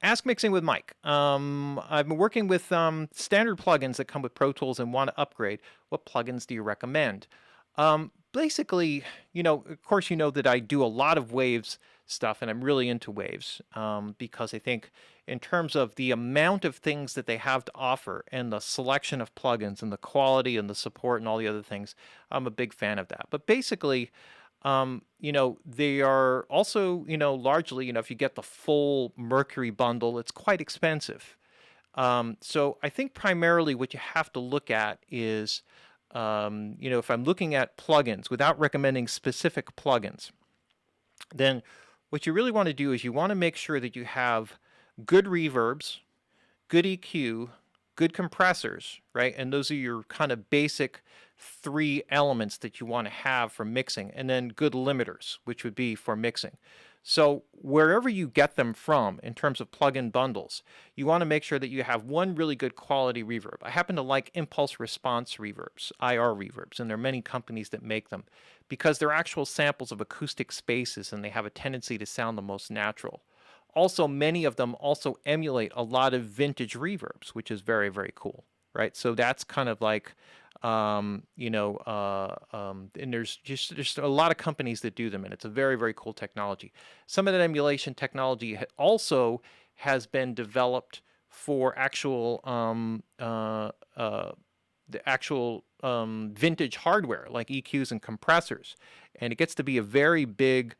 Ask Mixing with Mike. I've been working with standard plugins that come with Pro Tools and want to upgrade. What plugins do you recommend? Basically, of course, you know that I do a lot of Waves stuff, and I'm really into Waves because I think, in terms of the amount of things that they have to offer and the selection of plugins and the quality and the support and all the other things, I'm a big fan of that. But basically, they are also, largely, if you get the full Mercury bundle, it's quite expensive. So I think primarily what you have to look at is, if I'm looking at plugins without recommending specific plugins, then what you really want to do is you want to make sure that you have good reverbs, good EQ, good compressors, right? And those are your kind of basic three elements that you want to have for mixing, and then good limiters, which would be for mixing. So wherever you get them from in terms of plug-in bundles, you want to make sure that you have one really good quality reverb. I happen to like impulse response reverbs, IR reverbs, and there are many companies that make them because they're actual samples of acoustic spaces and they have a tendency to sound the most natural. Also, many of them also emulate a lot of vintage reverbs, which is very, very cool, right? So that's kind of like, and there's a lot of companies that do them, and it's a very, very cool technology. Some of that emulation technology also has been developed for actual the actual vintage hardware like EQs and compressors, and it gets to be a very big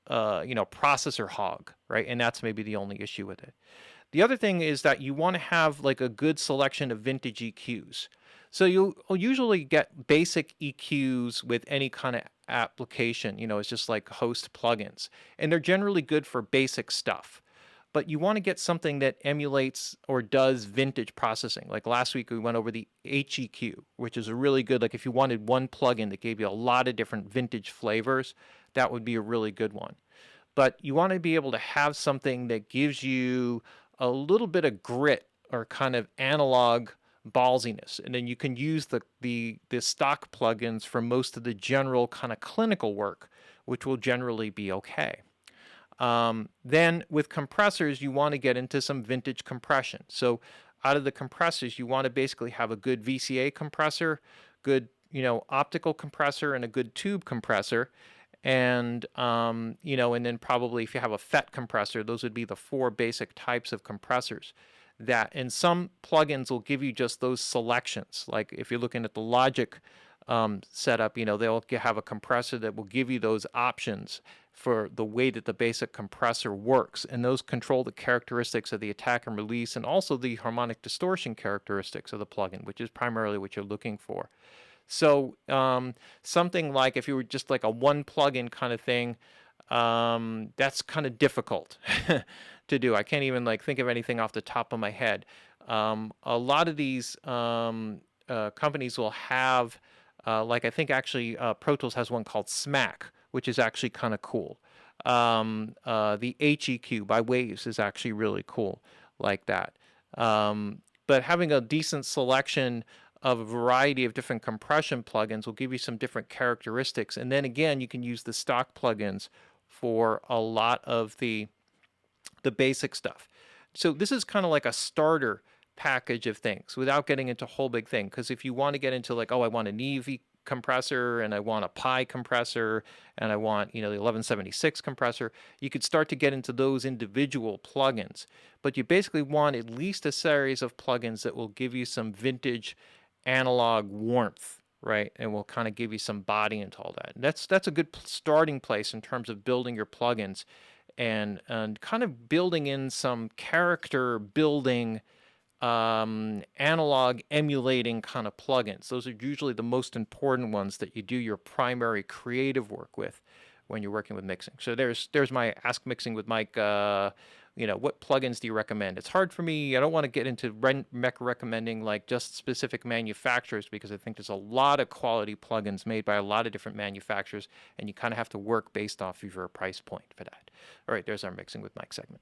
processor hog, right? And that's maybe the only issue with it. The other thing is that you want to have like a good selection of vintage EQs. So you'll usually get basic EQs with any kind of application, it's just like host plugins. And they're generally good for basic stuff. But you want to get something that emulates or does vintage processing. Like last week, we went over the HEQ, which is a really good, like if you wanted one plugin that gave you a lot of different vintage flavors, that would be a really good one. But you want to be able to have something that gives you a little bit of grit or kind of analog ballsiness, and then you can use the stock plugins for most of the general kind of clinical work, which will generally be okay. Then with compressors, you want to get into some vintage compression. So out of the compressors, you want to basically have a good VCA compressor, good optical compressor, and a good tube compressor. And then probably if you have a FET compressor, those would be the four basic types of compressors. That, and some plugins will give you just those selections. Like if you're looking at the Logic setup, they'll have a compressor that will give you those options for the way that the basic compressor works, and those control the characteristics of the attack and release, and also the harmonic distortion characteristics of the plugin, which is primarily what you're looking for. So something like if you were just like a one plugin kind of thing, that's kind of difficult to do. I can't even like think of anything off the top of my head. A lot of these companies will have, like I think actually Pro Tools has one called Smack, which is actually kind of cool. The HEQ by Waves is actually really cool like that. But having a decent selection of a variety of different compression plugins will give you some different characteristics. And then again, you can use the stock plugins for a lot of the basic stuff. So this is kind of like a starter package of things without getting into a whole big thing. Because if you want to get into like, oh, I want an Neve compressor and I want a Pi compressor and I want, the 1176 compressor, you could start to get into those individual plugins. But you basically want at least a series of plugins that will give you some vintage analog warmth, right? And will kind of give you some body into all that. And that's a good starting place in terms of building your plugins and kind of building in some character building analog emulating kind of plugins. Those are usually the most important ones that you do your primary creative work with when you're working with mixing. So there's my Ask Mixing with Mike. What plugins do you recommend? It's hard for me. I don't want to get into recommending like just specific manufacturers because I think there's a lot of quality plugins made by a lot of different manufacturers, and you kind of have to work based off of your price point for that. All right, there's our Mixing with Mike segment.